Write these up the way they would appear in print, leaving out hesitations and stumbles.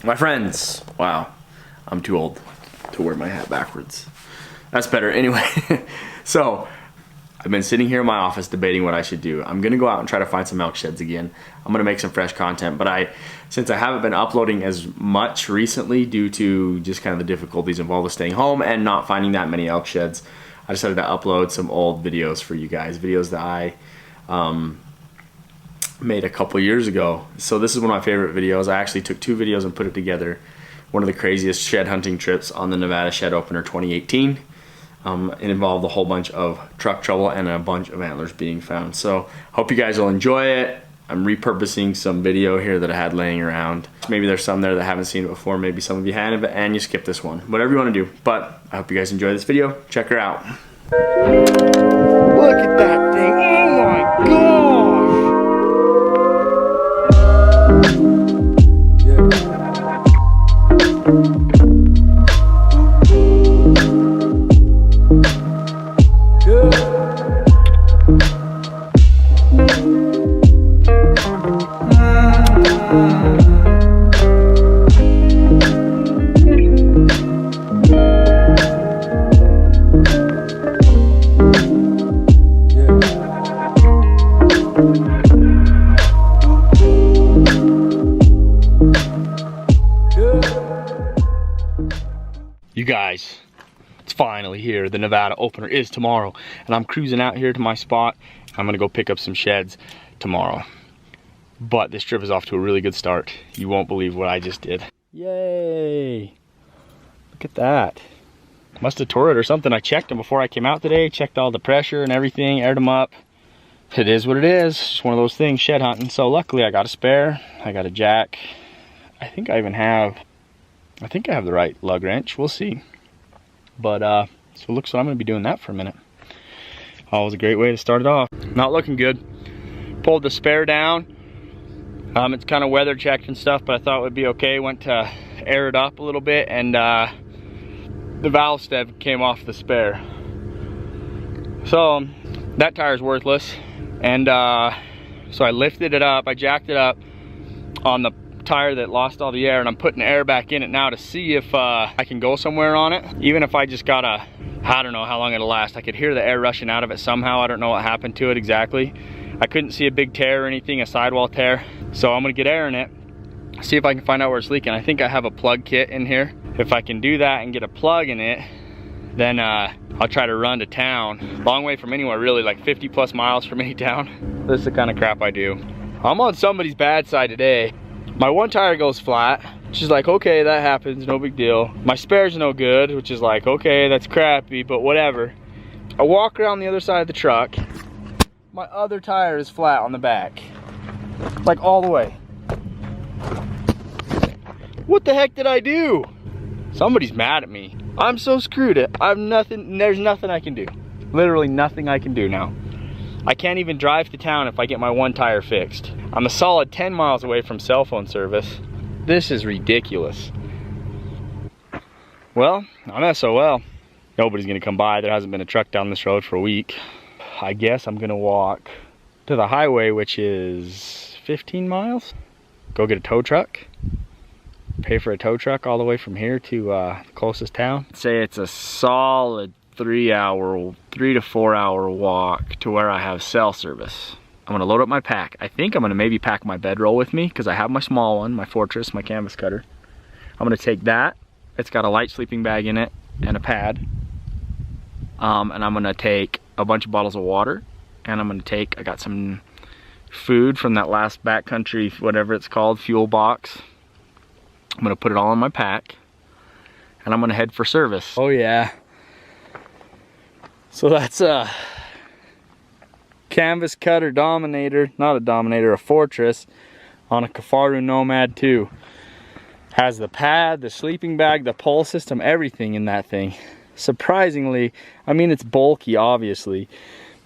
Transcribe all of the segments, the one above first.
My friends, wow, I'm too old to wear my hat backwards. That's better. Anyway, so I've been sitting here in my office debating what I should do. I'm gonna go out and try to find some elk sheds again. I'm gonna make some fresh content, but since I haven't been uploading as much recently due to just kind of the difficulties involved with staying home and not finding that many elk sheds, I decided to upload some old videos for you guys, videos that I made a couple years ago. So this is one of my favorite videos. I actually took 2 videos and put it together. One of the craziest shed hunting trips on the Nevada Shed Opener 2018. It involved a whole bunch of truck trouble and a bunch of antlers being found. So hope you guys will enjoy it. I'm repurposing some video here that I had laying around. Maybe there's some there that haven't seen it before. Maybe some of you haven't, and you skip this one. Whatever you want to do. But I hope you guys enjoy this video. Check her out. Look at that thing. Oh my gosh. You guys, it's finally here. The Nevada Opener is tomorrow, and I'm cruising out here to my spot. I'm gonna go pick up some sheds tomorrow. But this trip is off to a really good start. You won't believe what I just did. Yay! Look at that. Must have tore it or something. I checked them before I came out today, checked all the pressure and everything, aired them up. It is what it is. It's one of those things, shed hunting. So luckily I got a spare, I got a jack. I think I have the right lug wrench. We'll see. But so it looks like I'm gonna be doing that for a minute. Always a great way to start it off. Not looking good. Pulled the spare down. It's kind of weather checked and stuff, but I thought it would be okay. Went to air it up a little bit, and the valve stem came off the spare. So that tire's worthless. And so I lifted it up, I jacked it up on the tire that lost all the air, and I'm putting air back in it now to see if I can go somewhere on it. Even if I just got I don't know how long it'll last. I could hear the air rushing out of it somehow. I don't know what happened to it exactly. I couldn't see a big tear or anything, a sidewall tear. So I'm gonna get air in it, see if I can find out where it's leaking. I think I have a plug kit in here. If I can do that and get a plug in it, then I'll try to run to town. Long way from anywhere really, like 50 plus miles from any town. This is the kind of crap I do. I'm on somebody's bad side today. My one tire goes flat. She's like, okay, that happens, no big deal. My spare's no good, which is like, okay, that's crappy, but whatever. I walk around the other side of the truck. My other tire is flat on the back. Like all the way. What the heck did I do? Somebody's mad at me. I'm so screwed. There's nothing I can do. Literally nothing I can do now. I can't even drive to town if I get my one tire fixed. I'm a solid 10 miles away from cell phone service. This is ridiculous. Well, I'm SOL. Nobody's gonna come by. There hasn't been a truck down this road for a week. I guess I'm gonna walk to the highway, which is 15 miles. Go get a tow truck. Pay for a tow truck all the way from here to the closest town. Say it's a solid 3 to 4 hour walk to where I have cell service. I'm gonna load up my pack. I think I'm gonna maybe pack my bedroll with me because I have my small one, my Fortress, my canvas cutter. I'm gonna take that. It's got a light sleeping bag in it and a pad. And I'm gonna take a bunch of bottles of water, and I'm gonna take, I got some food from that last backcountry, whatever it's called, fuel box. I'm gonna put it all in my pack, and I'm gonna head for service. Oh yeah. So that's a canvas cutter Dominator, not a Dominator, a Fortress on a Kafaru Nomad 2. Has the pad, the sleeping bag, the pole system, everything in that thing. Surprisingly, I mean, it's bulky obviously,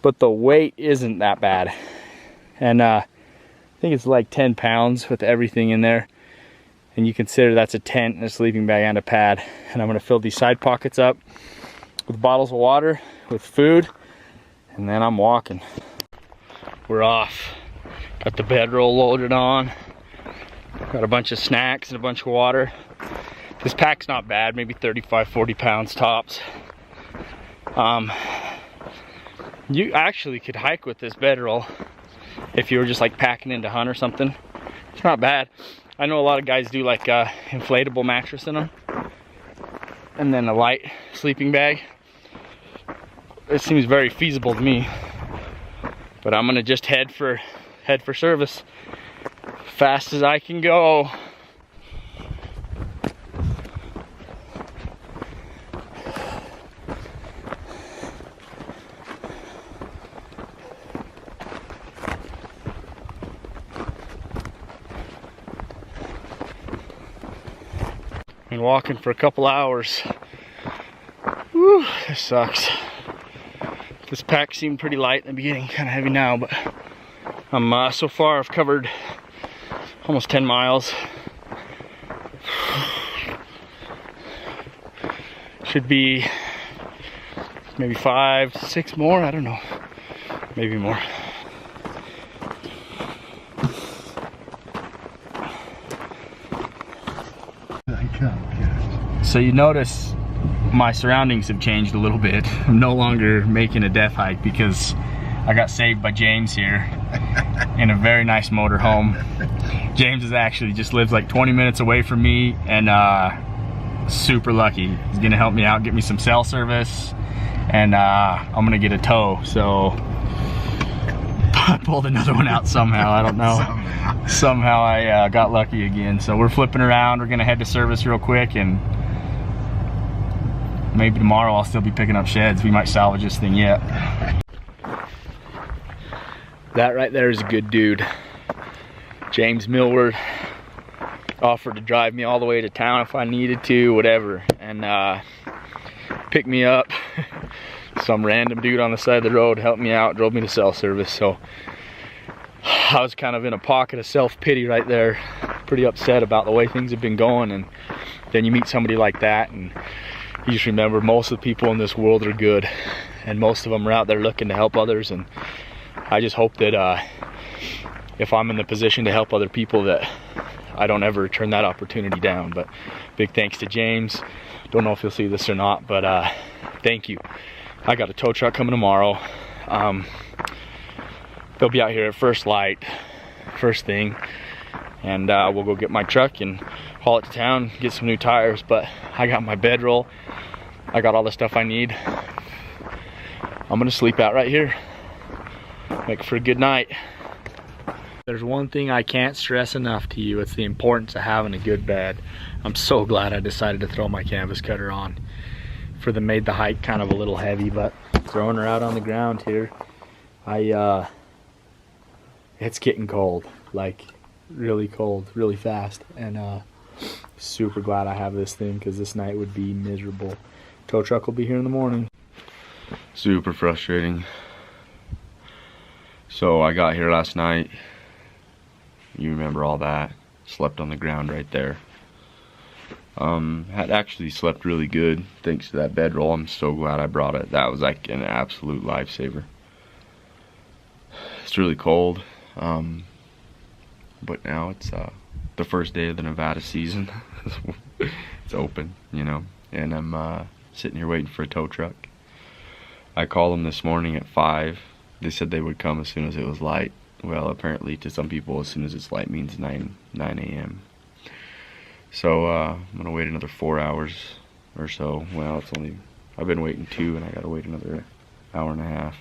but the weight isn't that bad. And I think it's like 10 pounds with everything in there. And you consider that's a tent and a sleeping bag and a pad. And I'm gonna fill these side pockets up with bottles of water, with food, and then I'm walking. We're off. Got the bedroll loaded on. Got a bunch of snacks and a bunch of water. This pack's not bad, maybe 35, 40 pounds tops. You actually could hike with this bedroll if you were just like packing in to hunt or something. It's not bad. I know a lot of guys do like a inflatable mattress in them, and then a light sleeping bag. It seems very feasible to me. But I'm gonna just head for service fast as I can go. Been walking for a couple hours. Whew, this sucks. This pack seemed pretty light in the beginning, kind of heavy now, but I'm so far I've covered almost 10 miles. Should be maybe 5, 6 more, I don't know, maybe more. So you notice my surroundings have changed a little bit. I'm no longer making a death hike because I got saved by James here in a very nice motorhome. James is actually just lives like 20 minutes away from me, and super lucky. He's gonna help me out, get me some cell service, and I'm gonna get a tow. So I pulled another one out somehow, I don't know. Somehow I got lucky again. So we're flipping around. We're gonna head to service real quick, and maybe tomorrow I'll still be picking up sheds. We might salvage this thing yet. That right there is a good dude. James Millward offered to drive me all the way to town if I needed to, whatever, and pick me up. Some random dude on the side of the road helped me out, drove me to cell service. So I was kind of in a pocket of self-pity right there, pretty upset about the way things have been going, and then you meet somebody like that, and you just remember most of the people in this world are good, and most of them are out there looking to help others. And I just hope that if I'm in the position to help other people, that I don't ever turn that opportunity down. But big thanks to James. Don't know if he'll see this or not, but thank you. I got a tow truck coming tomorrow. They'll be out here at first light, first thing, and we'll go get my truck and haul it to town, get some new tires. But I got my bedroll, I got all the stuff I need. I'm gonna sleep out right here, make for a good night. There's one thing I can't stress enough to you, it's the importance of having a good bed. I'm so glad I decided to throw my canvas cutter on. Made the hike kind of a little heavy, but throwing her out on the ground here, it's getting cold, like really cold, really fast, and super glad I have this thing, because this night would be miserable. Tow truck will be here in the morning. Super frustrating. So I got here last night, you remember all that, slept on the ground right there. Had actually slept really good thanks to that bedroll. I'm so glad I brought it. That was like an absolute lifesaver. It's really cold, but now it's the first day of the Nevada season. It's open, you know, and I'm sitting here waiting for a tow truck. I called them this morning at 5. They said they would come as soon as it was light. Well, apparently to some people, as soon as it's light means 9 a.m. So I'm gonna wait another 4 hours or so. Well, I've been waiting 2, and I gotta wait another hour and a half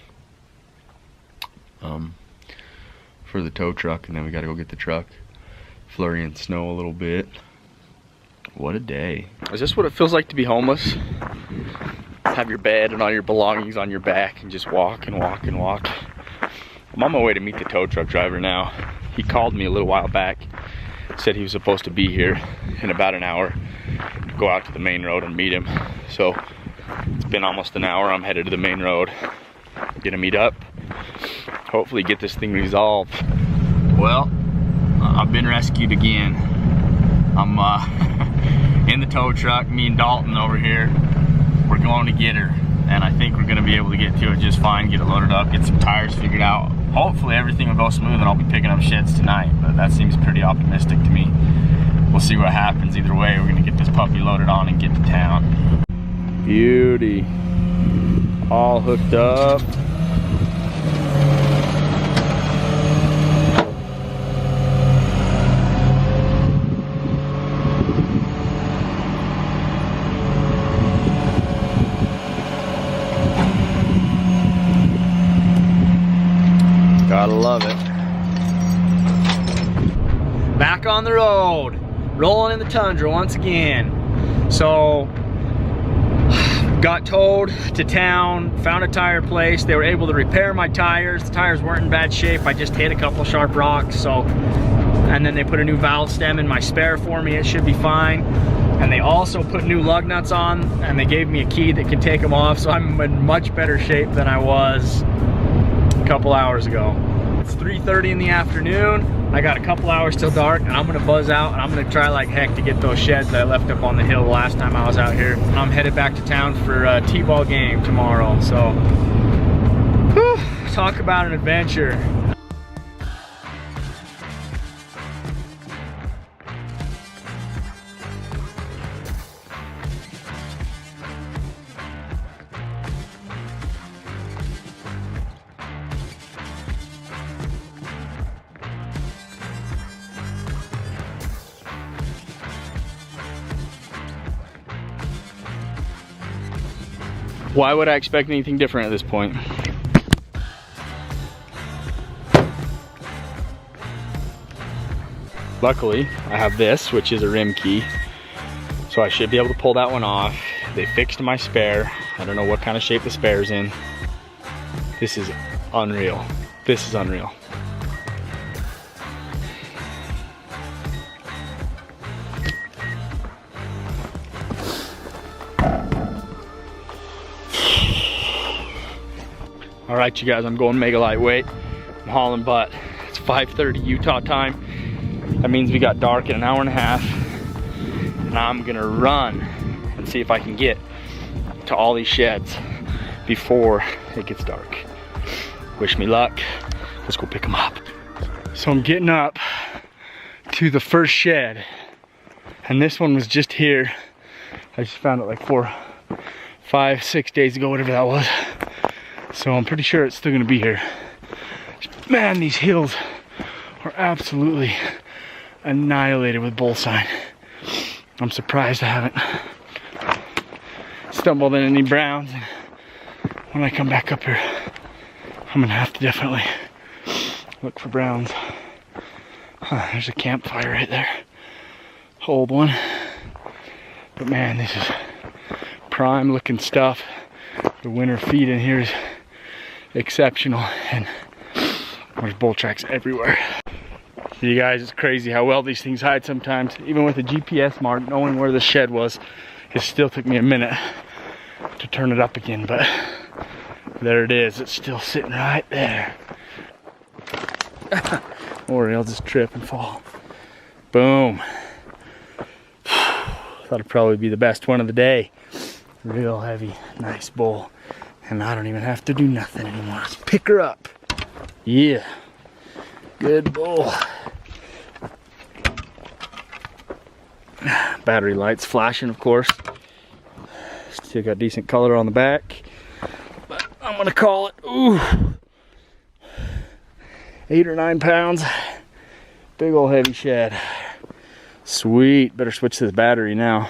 for the tow truck, and then we gotta go get the truck. Flurrying snow a little bit. What a day. Is this what it feels like to be homeless? Have your bed and all your belongings on your back and just walk and walk and walk. I'm on my way to meet the tow truck driver now. He called me a little while back, said he was supposed to be here in about an hour to go out to the main road and meet him. So it's been almost an hour. I'm headed to the main road, gonna meet up, hopefully get this thing resolved. Well, I've been rescued again. I'm in the tow truck, me and Dalton over here. We're going to get her, and I think we're gonna be able to get to it just fine, get it loaded up, get some tires figured out. hopefully everything will go smooth and I'll be picking up sheds tonight, but that seems pretty optimistic to me. We'll see what happens. Either way, we're gonna get this puppy loaded on and get to town. Beauty. All hooked up. Gotta love it. Back on the road, rolling in the tundra once again. So, got towed to town, found a tire place. They were able to repair my tires. The tires weren't in bad shape. I just hit a couple sharp rocks. So, and then they put a new valve stem in my spare for me. It should be fine. And they also put new lug nuts on, and they gave me a key that can take them off. So I'm in much better shape than I was a couple hours ago. It's 3:30 in the afternoon. I got a couple hours till dark, and I'm gonna buzz out and I'm gonna try like heck to get those sheds that I left up on the hill the last time I was out here. I'm headed back to town for a T-ball game tomorrow. So, whew, talk about an adventure. Why would I expect anything different at this point? Luckily, I have this, which is a rim key. So I should be able to pull that one off. They fixed my spare. I don't know what kind of shape the spare's in. This is unreal. This is unreal. All right, you guys, I'm going mega lightweight. I'm hauling butt. It's 5:30 Utah time. That means we got dark in an hour and a half. And I'm gonna run and see if I can get to all these sheds before it gets dark. Wish me luck. Let's go pick them up. So I'm getting up to the first shed. And this one was just here. I just found it like 4, 5, 6 days ago, whatever that was. So I'm pretty sure it's still gonna be here. Man, these hills are absolutely annihilated with bull sign. I'm surprised I haven't stumbled in any browns. When I come back up here, I'm gonna have to definitely look for browns. There's a campfire right there. Old one. But man, this is prime looking stuff. The winter feed in here is exceptional, and there's bull tracks everywhere. You guys, it's crazy how well these things hide sometimes. Even with a GPS mark, knowing where the shed was, it still took me a minute to turn it up again, but there it is. It's still sitting right there. Or I'll just trip and fall. Boom. Thought it'd probably be the best one of the day. Real heavy, nice bull. And I don't even have to do nothing anymore. Just pick her up. Yeah. Good bull. Battery lights flashing, of course. Still got decent color on the back. But I'm gonna call it, ooh, 8 or 9 pounds. Big old heavy shed. Sweet. Better switch to the battery now.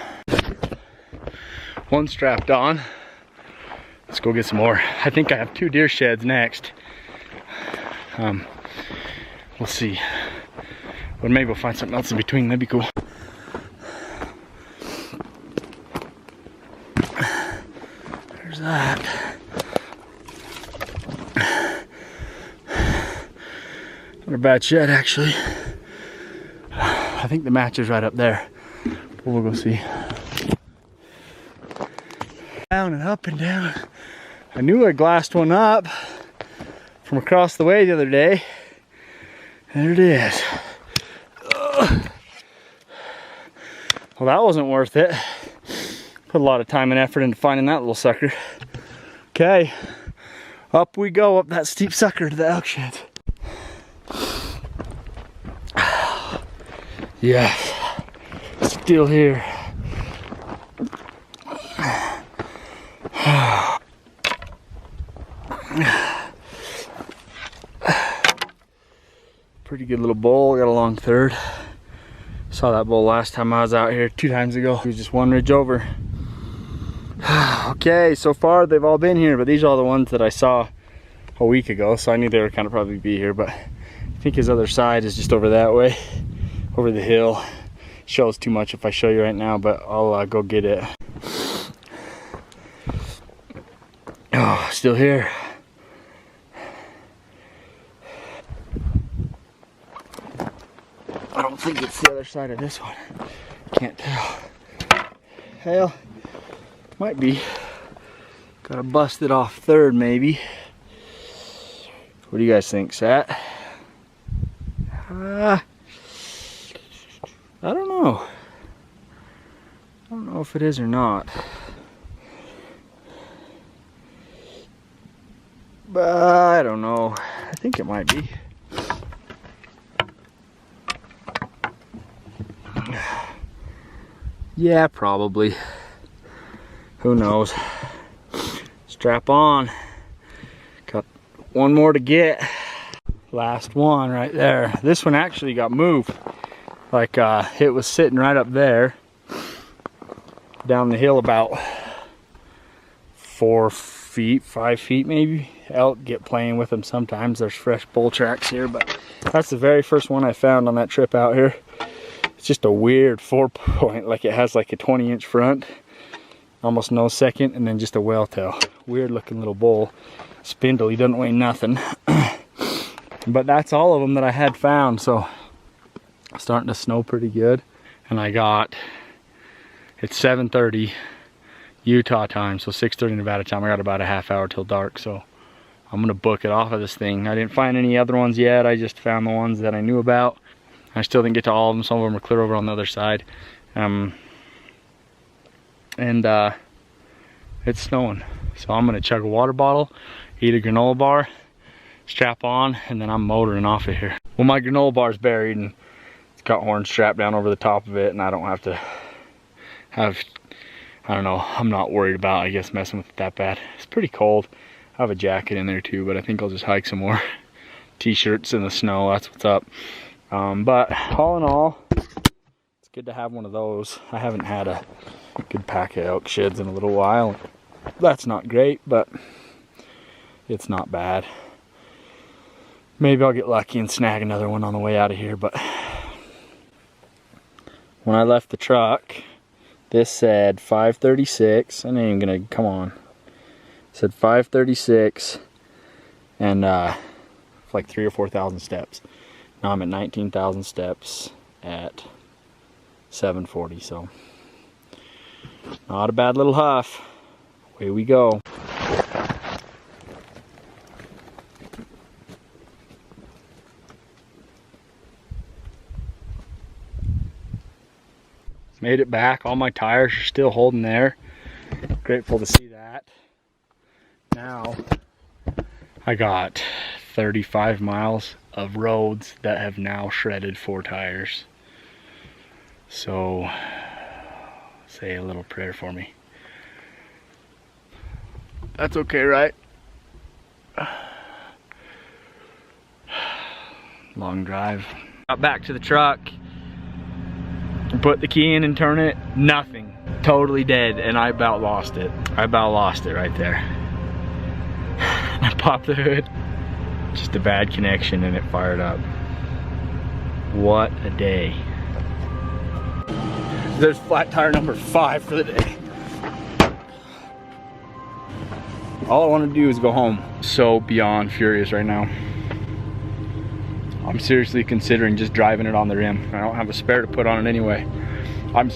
One strapped on. Let's go get some more. I think I have 2 deer sheds next. We'll see. But maybe we'll find something else in between. That'd be cool. There's that. Not a bad shed, actually. I think the match is right up there. But we'll go see. Down and up and down. I knew I glassed one up from across the way the other day. There it is. Ugh. Well, that wasn't worth it. Put a lot of time and effort into finding that little sucker. Okay, up we go, up that steep sucker to the elk sheds. Yes, still here. Pretty good little bull, got a long third. Saw that bull last time I was out here 2 times ago. He was just 1 ridge over. Okay, so far they've all been here, but these are all the ones that I saw a week ago, so I knew they were kind of probably be here, but I think his other side is just over that way, over the hill. Shows too much if I show you right now, but I'll go get it. Oh, still here. I don't think it's the other side of this one. Can't tell. Hell, might be. Got a busted off third maybe. What do you guys think, Sat? I don't know. I don't know if it is or not. But I don't know. I think it might be. Yeah, probably. Who knows? Strap on. Got 1 more to get. Last one right there. This one actually got moved. Like it was sitting right up there. Down the hill about 4 feet, 5 feet maybe. Elk get playing with them sometimes. There's fresh bull tracks here, but that's the very first one I found on that trip out here. It's just a weird 4-point, like it has like a 20-inch front, almost no second, and then just a whale tail. Weird looking little bull. Spindle, he doesn't weigh nothing. But that's all of them that I had found, so it's starting to snow pretty good. And I got, it's 7:30 Utah time, so 6:30 Nevada time. I got about a half hour till dark, so I'm gonna book it off of this thing. I didn't find any other ones yet. I just found the ones that I knew about. I still didn't get to all of them. Some of them are clear over on the other side. It's snowing. So I'm gonna chug a water bottle, eat a granola bar, strap on, and then I'm motoring off of here. Well, my granola bar's buried and it's got horns strapped down over the top of it, and I don't have to have, I don't know, I'm not worried about, I guess, messing with it that bad. It's pretty cold. I have a jacket in there too, but I think I'll just hike some more. T-shirts in the snow, that's what's up. But all in all, it's good to have one of those. I haven't had a good pack of elk sheds in a little while. That's not great, but it's not bad. Maybe I'll get lucky and snag another one on the way out of here, but when I left the truck, this said 5:36. I ain't even gonna, come on. It said 5:36 and like 3,000 or 4,000 steps. Now I'm at 19,000 steps at 7:40, so not a bad little huff. Away we go. Made it back. All my tires are still holding there. Grateful to see that. Now I got 35 miles of roads that have now shredded 4 tires. So say a little prayer for me. That's okay, right? Long drive. Got back to the truck, put the key in and turn it, nothing. Totally dead, and I about lost it. I about lost it right there. I popped the hood. Just a bad connection and it fired up. What a day. There's flat tire number 5 for the day. All I want to do is go home. So beyond furious right now. I'm seriously considering just driving it on the rim. I don't have a spare to put on it anyway. I'm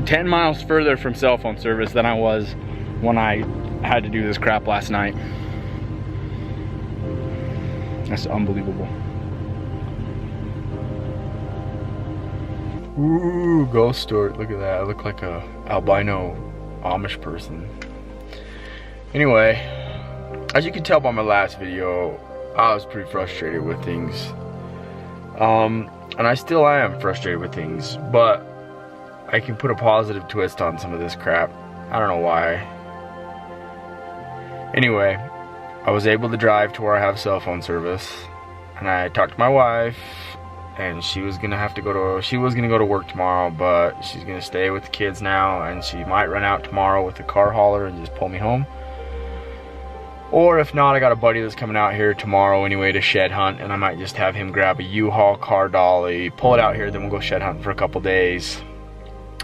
10 miles further from cell phone service than I was when I had to do this crap last night. That's unbelievable. Ooh, ghost story. Look at that. I look like a albino Amish person. Anyway, as you can tell by my last video, I was pretty frustrated with things. And I still am frustrated with things, but I can put a positive twist on some of this crap. I don't know why. Anyway, I was able to drive to where I have cell phone service, and I talked to my wife, and she was gonna go to work tomorrow, but she's gonna stay with the kids now, and she might run out tomorrow with the car hauler and just pull me home. Or if not, I got a buddy that's coming out here tomorrow anyway to shed hunt, and I might just have him grab a U-Haul car dolly, pull it out here, then we'll go shed hunt for a couple days,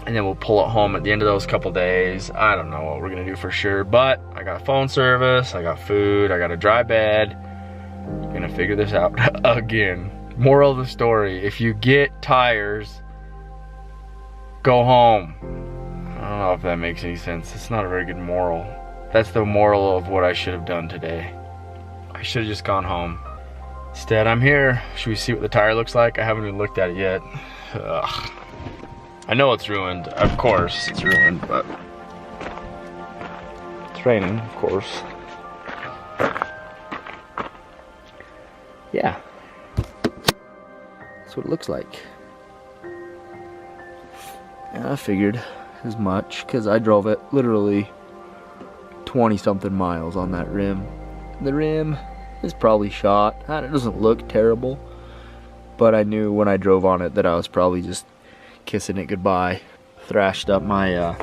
and then we'll pull it home at the end of those couple days. I don't know what we're gonna do for sure, but I got phone service, I got food, I got a dry bed. Gonna figure this out again. Moral of the story, if you get tires, go home. I don't know if that makes any sense. It's not a very good moral. That's the moral of what I should have done today. I should have just gone home. Instead, I'm here. Should we see what the tire looks like? I haven't even looked at it yet. Ugh. I know it's ruined. Of course it's ruined, but it's raining, of course. Yeah. That's what it looks like. And I figured as much, because I drove it literally 20 something miles on that rim. The rim is probably shot. It doesn't look terrible, but I knew when I drove on it that I was probably just kissing it goodbye. Thrashed up my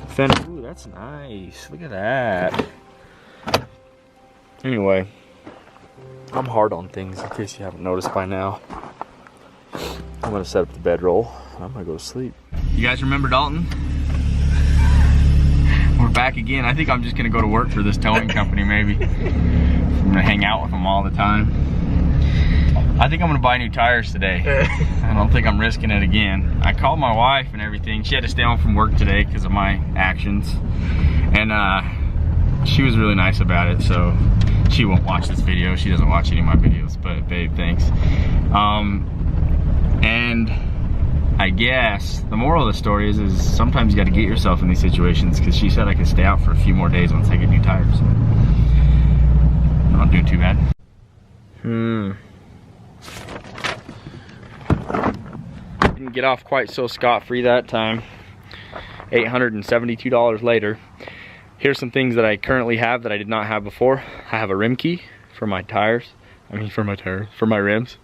fender. Ooh, that's nice. Look at that. Anyway, I'm hard on things in case you haven't noticed by now. I'm gonna set up the bedroll and I'm gonna go to sleep. You guys remember Dalton? We're back again. I think I'm just gonna go to work for this towing company maybe. I'm gonna hang out with them all the time. I think I'm gonna buy new tires today. I don't think I'm risking it again. I called my wife and everything. She had to stay home from work today because of my actions. And she was really nice about it, so she won't watch this video. She doesn't watch any of my videos, but babe, thanks. And I guess the moral of the story is sometimes you got to get yourself in these situations, because she said I could stay out for a few more days once I get new tires. I'm not doing too bad. Didn't get off quite so scot-free that time. $872 later. Here's some things that I currently have that I did not have before. I have a rim key for my tires. For my rims.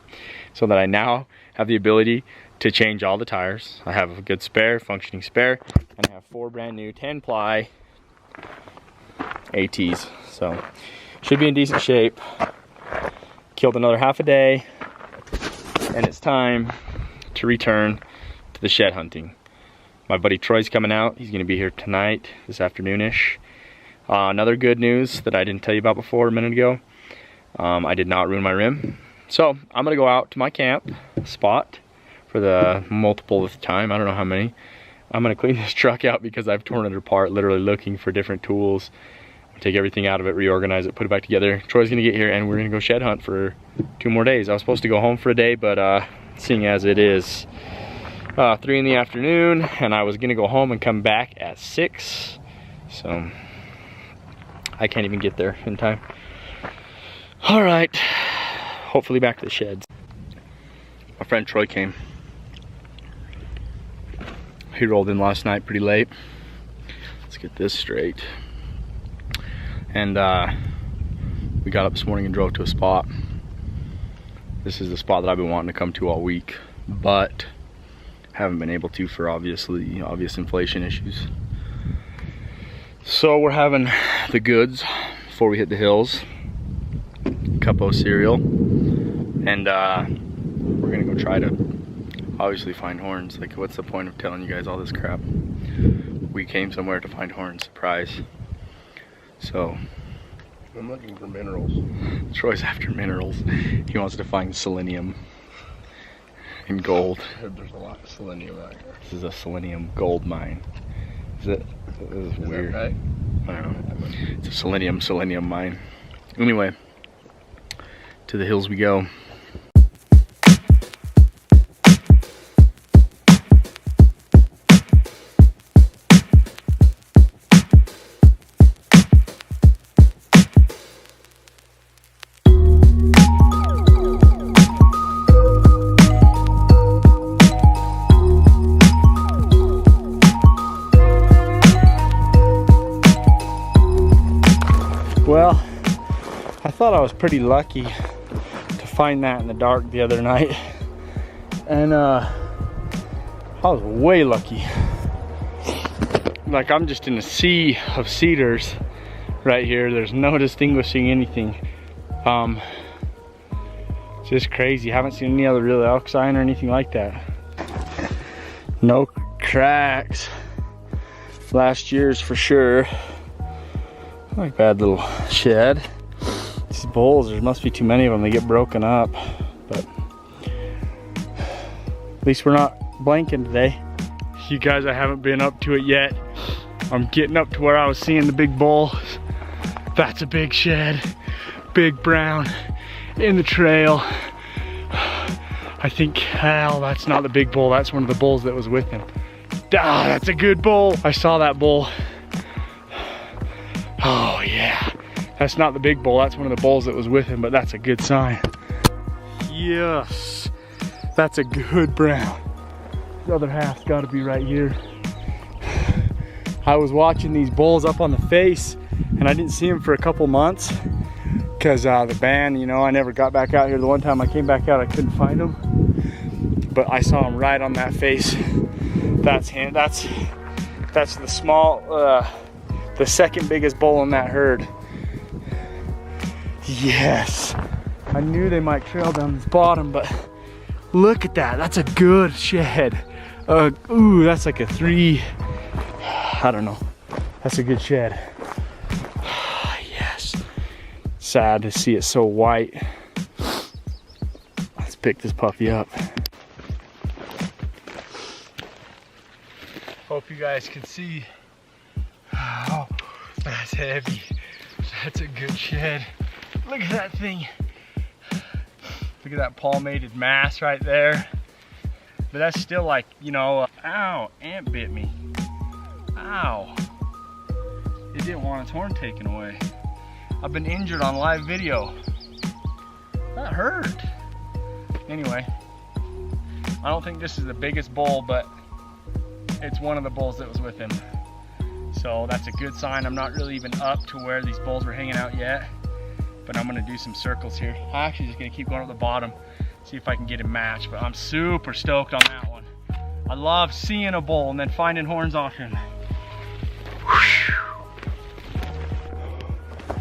So that I now have the ability to change all the tires. I have a good spare, functioning spare, and I have 4 brand new 10-ply ATs. So, should be in decent shape. Killed another half a day, and it's time to return to the shed hunting. My buddy Troy's coming out. He's gonna be here tonight, this afternoonish. Another good news that I didn't tell you about before a minute ago. I did not ruin my rim. So I'm gonna go out to my camp spot for the multiple time, I don't know how many. I'm gonna clean this truck out because I've torn it apart, literally looking for different tools. Take everything out of it, reorganize it, put it back together. Troy's gonna get here and we're gonna go shed hunt for 2 more days. I was supposed to go home for a day, but seeing as it is 3 in the afternoon and I was gonna go home and come back at 6, so I can't even get there in time. All right, hopefully back to the sheds. My friend Troy came. He rolled in last night pretty late. Let's get this straight. And we got up this morning and drove to a spot. This is the spot that I've been wanting to come to all week, but haven't been able to for obvious inflation issues. So we're having the goods before we hit the hills. Cuppo cereal, and we're gonna go try to obviously find horns. Like, what's the point of telling you guys all this crap? We came somewhere to find horns, surprise. So I'm looking for minerals. Troy's after minerals. He wants to find selenium and gold. I heard there's a lot of selenium out here. This is a selenium gold mine. This is weird. Okay? I don't know. It's a selenium mine. Anyway, to the hills we go. thought I was pretty lucky to find that in the dark the other night. And I was way lucky. Like, I'm just in a sea of cedars right here. There's no distinguishing anything. Just crazy. Haven't seen any other real elk sign or anything like that. No cracks. Last year's for sure. Like bad little shed. These bulls, there must be too many of them. They get broken up. But at least we're not blanking today. You guys, I haven't been up to it yet. I'm getting up to where I was seeing the big bull. That's a big shed. Big brown in the trail. I think, hell, that's not the big bull. That's one of the bulls that was with him. Ah, that's a good bull. I saw that bull. Oh yeah. That's not the big bull. That's one of the bulls that was with him, but that's a good sign. Yes. That's a good brown. The other half's gotta be right here. I was watching these bulls up on the face and I didn't see them for a couple months because the band, you know, I never got back out here. The one time I came back out, I couldn't find them. But I saw him right on that face. That's him. That's the small, the second biggest bull in that herd. Yes. I knew they might trail down this bottom, but look at that. That's a good shed. Ooh, that's like a 3. I don't know. That's a good shed. Yes. Sad to see it so white. Let's pick this puppy up. Hope you guys can see. Oh, that's heavy. That's a good shed. Look at that thing. Look at that palmated mass right there. But that's still like, you know, ow, ant bit me. Ow. It didn't want its horn taken away. I've been injured on live video. That hurt. Anyway, I don't think this is the biggest bull, but it's one of the bulls that was with him. So that's a good sign. I'm not really even up to where these bulls were hanging out yet, but I'm gonna do some circles here. I'm actually just gonna keep going up the bottom, see if I can get a match, but I'm super stoked on that one. I love seeing a bull and then finding horns off him.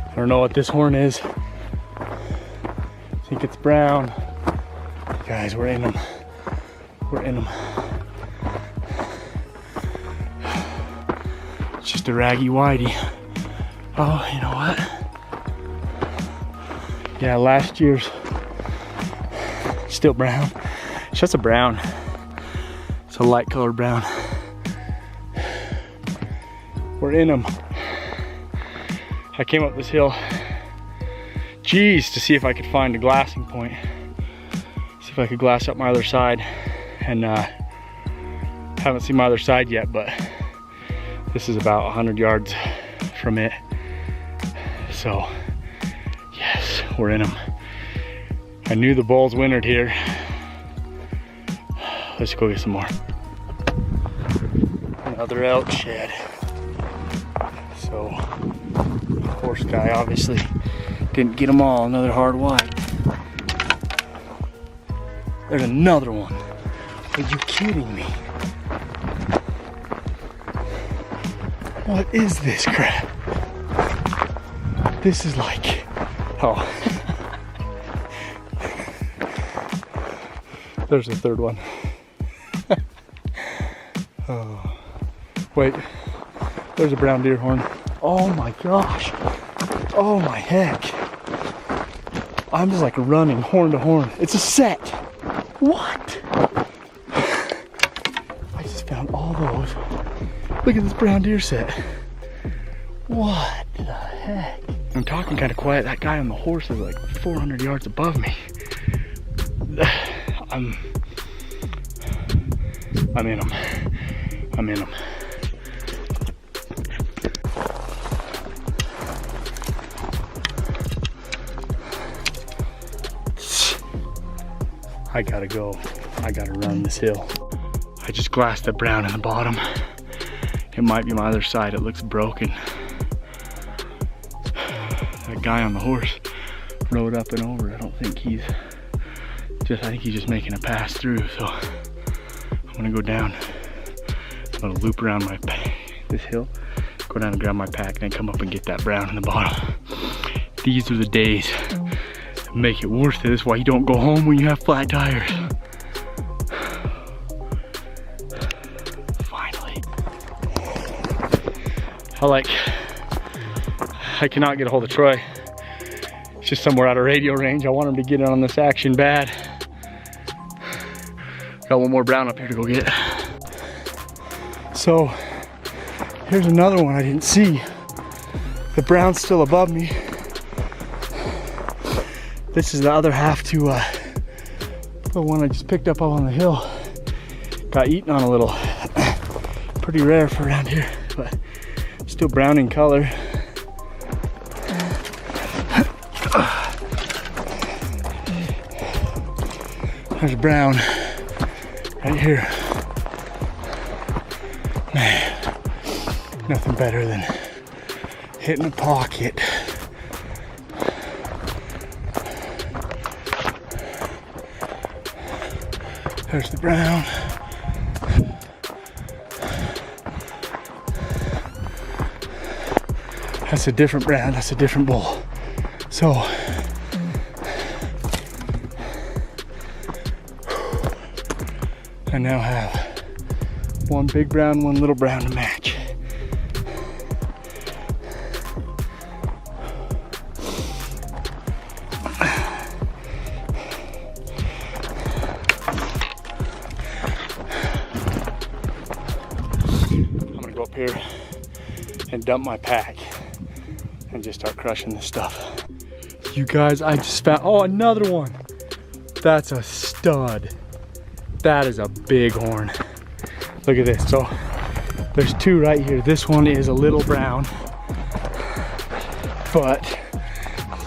I don't know what this horn is. I think it's brown. Guys, we're in them. We're in them. It's just a raggy whitey. Oh, you know what? Yeah, last year's still brown. It's just a brown. It's a light colored brown. We're in them. I came up this hill, geez, to see if I could find a glassing point. See if I could glass up my other side. And haven't seen my other side yet, but this is about 100 yards from it. So, yes, we're in them. I knew the bulls wintered here. Let's go get some more. Another elk shed. So, horse guy obviously didn't get them all. Another hard white. There's another one. Are you kidding me? What is this crap? This is like, oh. There's a third one. Oh. Wait, there's a brown deer horn. Oh my gosh. Oh my heck. I'm just like running horn to horn. It's a set. What? I just found all those. Look at this brown deer set. What the heck? I'm talking kind of quiet. That guy on the horse is like 400 yards above me. I'm in them. I'm in them. I gotta go. I gotta run this hill. I just glassed the brown in the bottom. It might be my other side. It looks broken. That guy on the horse rode up and over. I don't think he's I think he's just making a pass through. So I'm gonna go down. I'm gonna loop around this hill, go down and grab my pack, and then come up and get that brown in the bottom. These are the days that make it worth it. That's why you don't go home when you have flat tires. Finally. I cannot get a hold of Troy. It's just somewhere out of radio range. I want him to get in on this action bad. Got one more brown up here to go get. So here's another one I didn't see. The brown's still above me. This is the other half to the one I just picked up on the hill. Got eaten on a little. Pretty rare for around here, but still brown in color. There's brown right here. Man, nothing better than hitting a pocket. There's the brown. That's a different brown, that's a different bull. So, I now have one big brown, one little brown to match. I'm gonna go up here and dump my pack and just start crushing this stuff. You guys, I just found, oh, another one. That's a stud. That is a big horn. Look at this. So there's two right here. This one is a little brown, but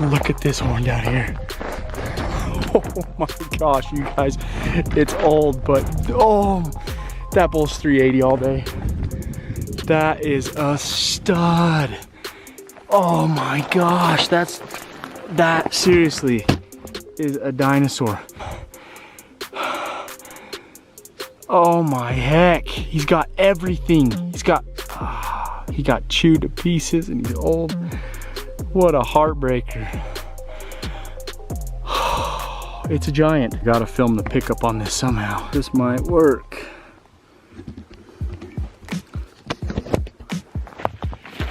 look at this horn down here. Oh my gosh, you guys, it's old, but oh, that bull's 380 all day. That is a stud. Oh my gosh, that seriously is a dinosaur. Oh my heck, he's got everything. He got chewed to pieces and he's old. What a heartbreaker. It's a giant. Gotta film the pickup on this somehow. This might work.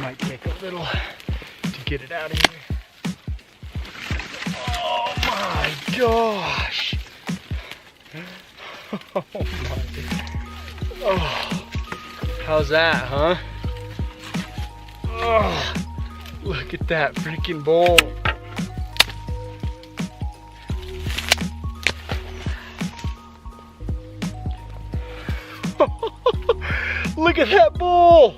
Might take a little to get it out of here. Oh my gosh. Oh my. Oh, how's that, huh? Oh, look at that freaking bull. Look at that bull.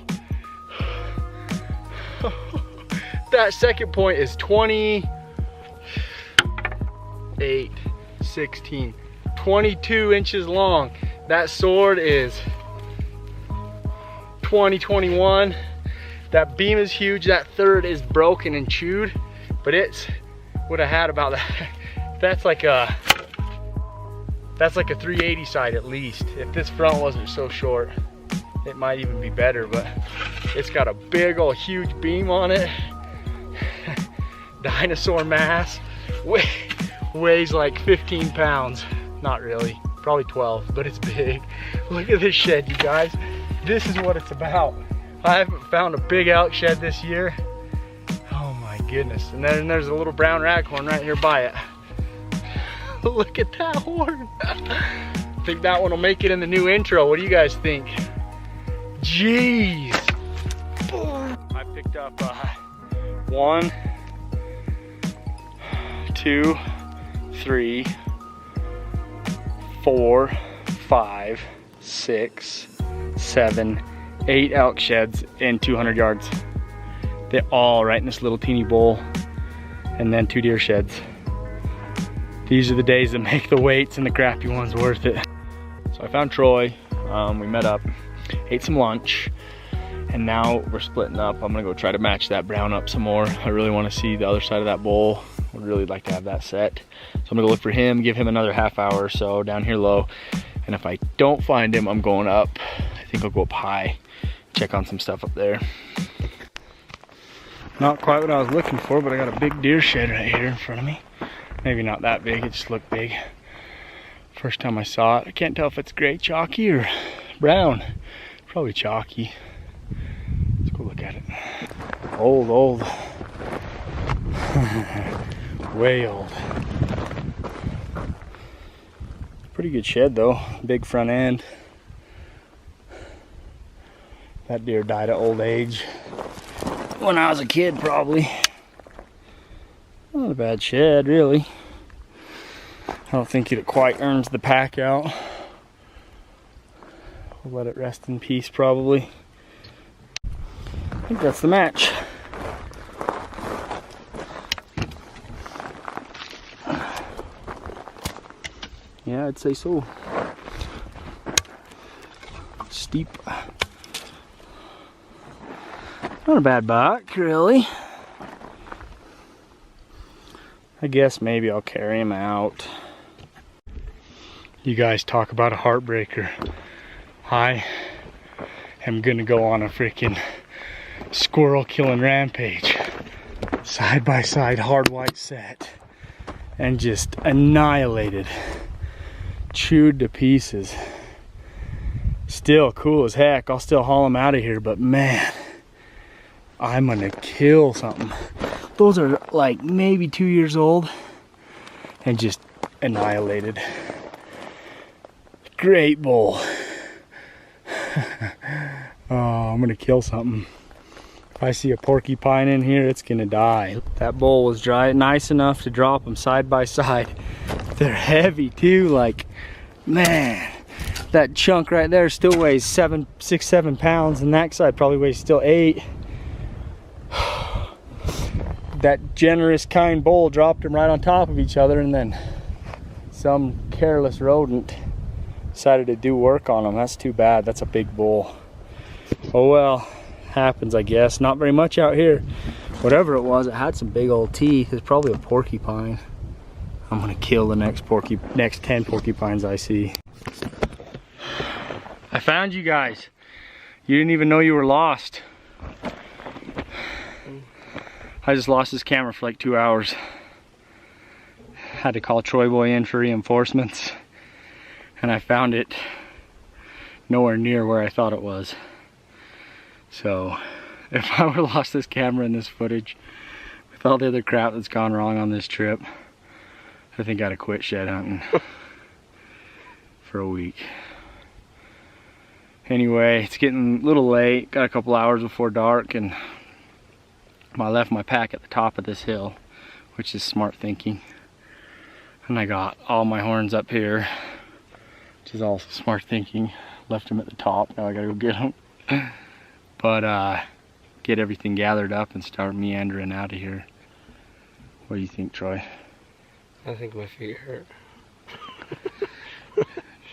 That second point is 28, 16. 22 inches long. That sword is 20, 21. That beam is huge. That third is broken and chewed, but it's would have had about that. That's like a 380 side at least. If this front wasn't so short, it might even be better, but it's got a big old huge beam on it. Dinosaur mass. Weighs like 15 pounds. Not really, probably 12, but it's big. Look at this shed, you guys. This is what it's about. I haven't found a big elk shed this year. Oh my goodness. And then there's a little brown raghorn right here by it. Look at that horn. I think that one will make it in the new intro. What do you guys think? Jeez. I picked up 1, 2, 3, 4, 5, 6, 7, 8 elk sheds in 200 yards. They're all right in this little teeny bowl, and then 2 deer sheds. These are the days that make the weights and the crappy ones worth it. So I found Troy, we met up, ate some lunch, and now we're splitting up. I'm gonna go try to match that brown up some more. I really wanna see the other side of that bowl. Would really like to have that set. So I'm gonna go look for him, give him another half hour or so down here low. And if I don't find him, I'm going up. I think I'll go up high, check on some stuff up there. Not quite what I was looking for, but I got a big deer shed right here in front of me. Maybe not that big, it just looked big. First time I saw it. I can't tell if it's gray chalky or brown. Probably chalky. Let's go look at it. Old. Way old. Pretty good shed though, big front end. That deer died at old age. When I was a kid, probably. Not a bad shed, really. I don't think it quite earns the pack out. We'll let it rest in peace, probably. I think that's the match. Yeah, I'd say so. Steep. Not a bad buck, really. I guess maybe I'll carry him out. You guys talk about a heartbreaker. I am gonna go on a freaking squirrel killing rampage. Side by side hard white set. And just annihilated. Chewed to pieces. Still cool as heck. I'll still haul him out of here, but man, I'm gonna kill something. Those are like maybe 2 years old and just annihilated. Great bull. Oh, I'm gonna kill something. If I see a porcupine in here, it's gonna die. That bull was dry, nice enough to drop them side by side. They're heavy too, like, man. That chunk right there still weighs 6, 7 pounds, and that side probably weighs still 8. That generous, kind bull dropped them right on top of each other, and then some careless rodent decided to do work on them. That's too bad. That's a big bull. Oh well, happens, I guess. Not very much out here. Whatever it was, it had some big old teeth. It's probably a porcupine. I'm gonna kill the next 10 porcupines I see. I found you guys. You didn't even know you were lost. I just lost this camera for like 2 hours. Had to call Troy Boy in for reinforcements. And I found it nowhere near where I thought it was. So if I would have lost this camera and this footage with all the other crap that's gone wrong on this trip, I think I'd have quit shed hunting for a week. Anyway, it's getting a little late. Got a couple hours before dark, and I left my pack at the top of this hill, which is smart thinking. And I got all my horns up here, which is also smart thinking. Left them at the top. Now I gotta go get them. But get everything gathered up and start meandering out of here. What do you think, Troy? I think my feet hurt.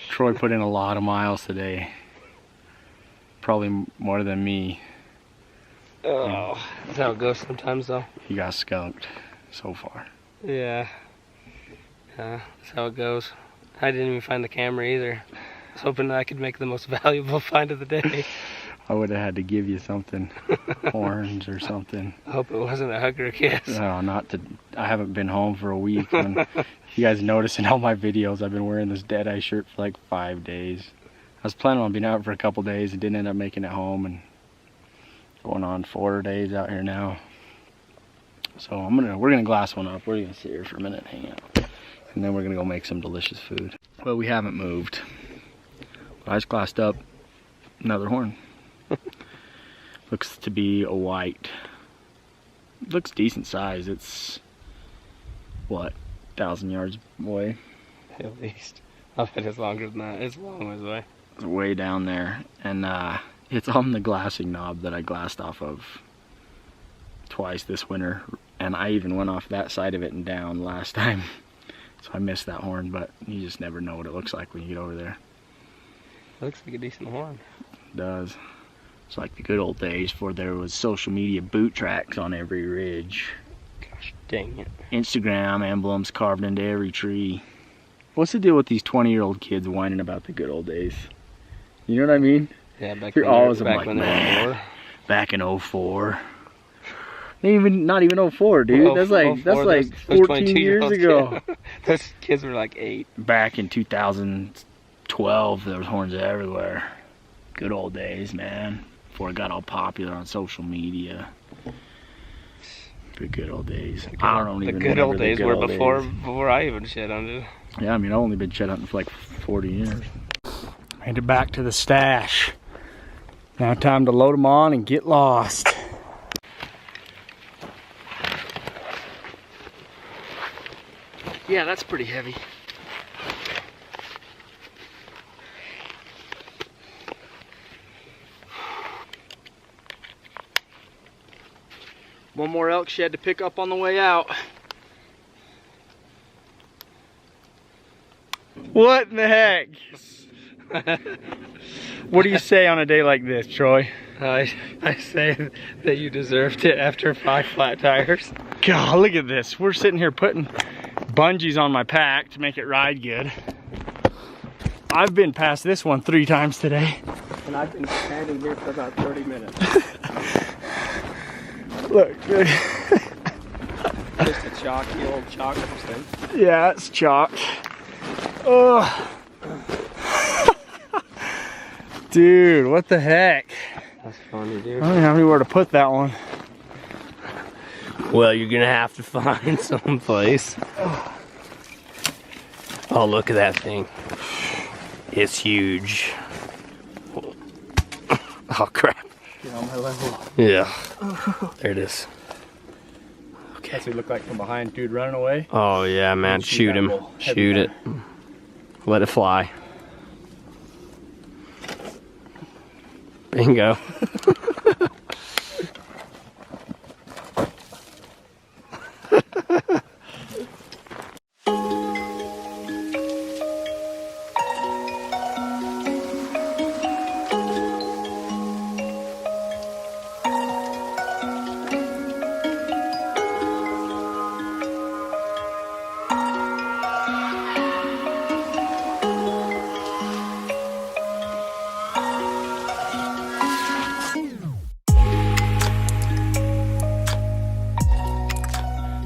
Troy put in a lot of miles today. Probably more than me. Oh, that's how it goes sometimes though. He got skunked so far. Yeah. Yeah, that's how it goes. I didn't even find the camera either. I was hoping that I could make the most valuable find of the day. I would have had to give you something. Horns or something. I hope it wasn't a hug or a kiss. No, not to. I haven't been home for a week. And you guys notice in all my videos, I've been wearing this Deadeye shirt for like 5 days. I was planning on being out for a couple days and didn't end up making it home, and going on 4 days out here now. So we're gonna glass one up. We're gonna sit here for a minute and hang out, and then we're gonna go make some delicious food. Well, we haven't moved. I just glassed up another horn. Looks to be a white. Looks decent size. It's what, 1,000 yards away? At least. I bet it's longer than that. It's a long ways away. It's way down there, and it's on the glassing knob that I glassed off of twice this winter, and I even went off that side of it and down last time, so I missed that horn. But you just never know what it looks like when you get over there. It looks like a decent horn. It does. It's like the good old days before there was social media boot tracks on every ridge. Gosh. Dang it. Instagram emblems carved into every tree. What's the deal with these 20-year-old kids whining about the good old days? You know what I mean? Yeah, back You're when always back like, when they were man, 4. back in 04. Not even 04, dude. Well, that's like 14 years ago. Those kids were like 8. Back in 2012, there was horns everywhere. Good old days, man. Before it got all popular on social media. The good old days. I don't even The good old days were before I even shed hunted. Yeah, I mean, I've only been shed hunting for like 40 years. Made it back to the stash. Now time to load them on and get lost. Yeah, that's pretty heavy. One more elk shed to pick up on the way out. What in the heck? What do you say on a day like this, Troy? I say that you deserved it after 5 flat tires. God, look at this. We're sitting here putting bungees on my pack to make it ride good. I've been past this one 3 times today. And I've been standing here for about 30 minutes. Look. Just a chalky old chalk thing. Yeah, it's chalk. Oh. Dude, what the heck? That's funny, dude. I don't have anywhere to put that one. Well, you're gonna have to find some place. Oh, look at that thing. It's huge. Oh, crap. Get on my level. Yeah. There it is. Okay. What's he look like from behind, dude, running away? Oh, yeah, man. Shoot him. Shoot it. Let it fly. Bingo.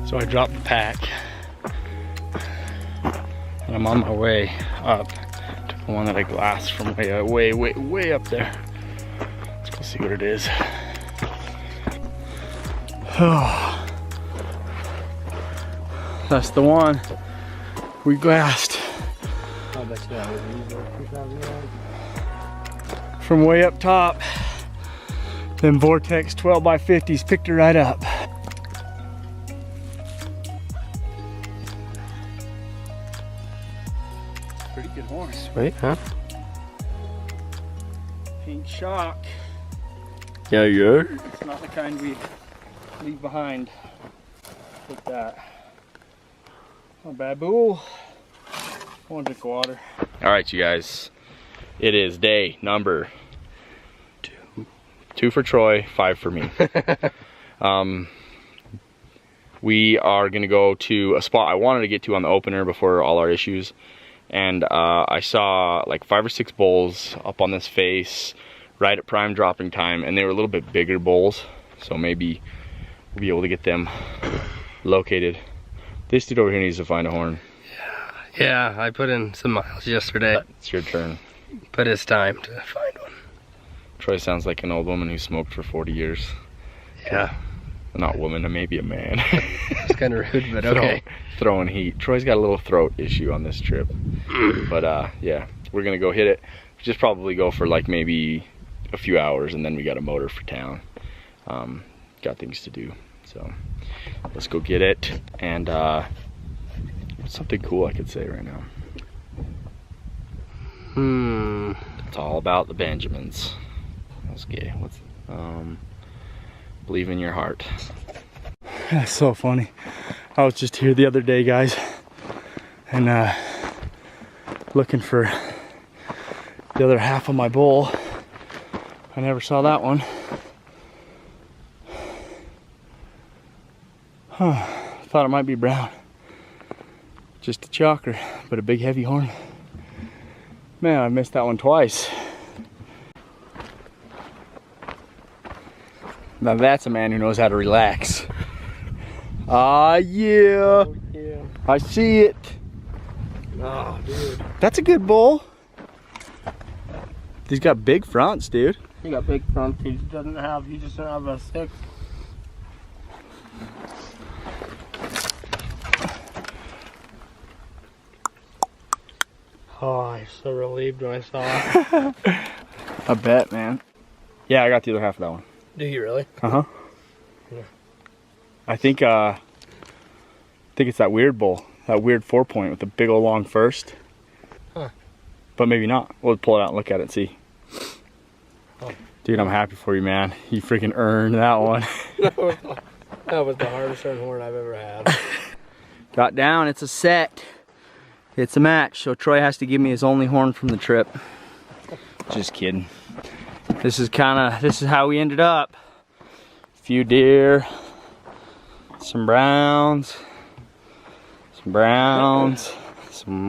So I dropped the pack and I'm on my way up to the one that I glassed from way up there. Let's go see what it is. Oh, that's the one we glassed. I bet you that was easier. From way up top. Them Vortex 12x50s picked her right up. Pretty good horn. Sweet, huh? Pink shock. Yeah, yeah. It's not the kind we leave behind. Look at that. Not bad, bull. I want to drink water. All right, you guys. It is day number 2 for Troy, 5 for me. We are gonna go to a spot I wanted to get to on the opener before all our issues. And I saw like 5 or 6 bulls up on this face right at prime dropping time, and they were a little bit bigger bulls, so maybe we'll be able to get them located. This dude over here needs to find a horn. Yeah, I put in some miles yesterday. It's your turn. But it's time to find one. Troy sounds like an old woman who smoked for 40 years. Yeah. Not woman, maybe a man. It's kind of rude, but okay. Throwing heat. Troy's got a little throat issue on this trip. But yeah, we're gonna go hit it. Just probably go for like maybe a few hours, and then we got a motor for town. Got things to do. So let's go get it. And something cool I could say right now. It's all about the Benjamins. Let's get it. Believe in your heart. That's so funny. I was just here the other day, guys, and looking for the other half of my bull. I never saw that one. Huh. Thought it might be brown. Just a chocker, but a big heavy horn. Man, I missed that one twice. Now that's a man who knows how to relax. Ah, yeah. Oh, yeah. I see it. Oh, dude. That's a good bull. He's got big fronts, dude. He got big front. He just doesn't have a 6. Oh, I was so relieved when I saw it. I bet, man. Yeah, I got the other half of that one. Do you really? Uh-huh. Yeah. I think it's that weird bull. That weird 4-point with the big old long first. Huh. But maybe not. We'll pull it out and look at it and see. Oh. Dude, I'm happy for you, man. You freaking earned that one. That was the hardest earned horn I've ever had. Got down, it's a set. It's a match, so Troy has to give me his only horn from the trip. Just kidding. This is how we ended up. A few deer, some browns, some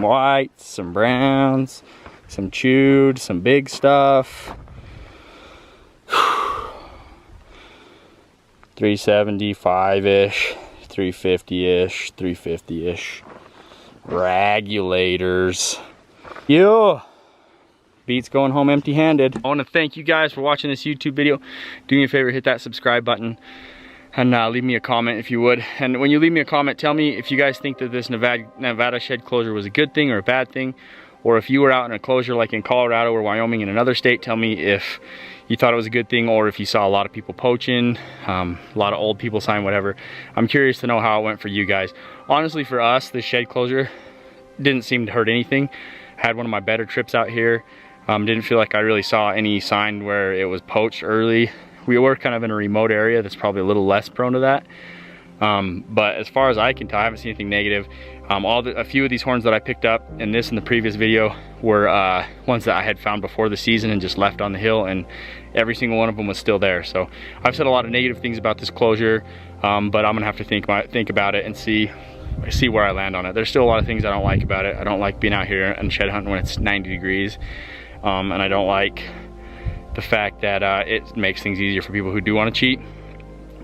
whites, some browns, some chewed, some big stuff. 375-ish, 350-ish, 350-ish. Regulators. Yeah. Beats going home empty-handed. I want to thank you guys for watching this YouTube video. Do me a favor, hit that subscribe button and leave me a comment if you would. And when you leave me a comment, tell me if you guys think that this Nevada shed closure was a good thing or a bad thing, or if you were out in a closure like in Colorado or Wyoming in another state, tell me if you thought it was a good thing or if you saw a lot of people poaching, a lot of old people sign, whatever. I'm curious to know how it went for you guys. Honestly, for us, the shed closure didn't seem to hurt anything. Had one of my better trips out here. Didn't feel like I really saw any sign where it was poached early. We were kind of in a remote area that's probably a little less prone to that. But as far as I can tell, I haven't seen anything negative. A few of these horns that I picked up in this and the previous video were ones that I had found before the season and just left on the hill, and every single one of them was still there. So I've said a lot of negative things about this closure, but I'm gonna have to think about it and see where I land on it. There's still a lot of things I don't like about it. I don't like being out here and shed hunting when it's 90 degrees, and I don't like the fact that it makes things easier for people who do want to cheat.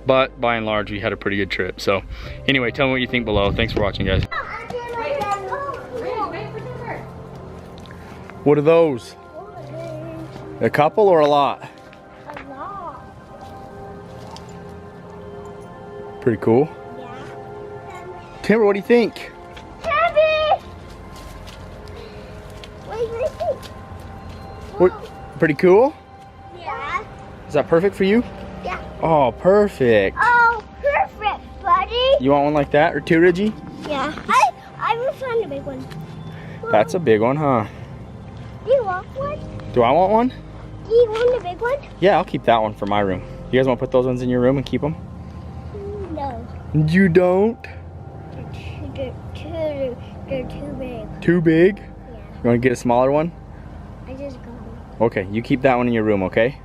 But by and large, we had a pretty good trip. So anyway, tell me what you think below. Thanks for watching, guys. What are those? A couple or a lot? A lot. Pretty cool. Yeah. Timber, what do you think? Heavy! What do you think? What, pretty cool? Yeah. Is that perfect for you? Yeah. Oh, perfect. Oh, perfect, buddy. You want one like that or two, Reggie? Yeah. I will find a big one. That's a big one, huh? Do you want one? Do I want one? Do you want a big one? Yeah, I'll keep that one for my room. You guys want to put those ones in your room and keep them? No. You don't? They're too big. Too big? Yeah. You want to get a smaller one? I just got them. Okay, you keep that one in your room, okay?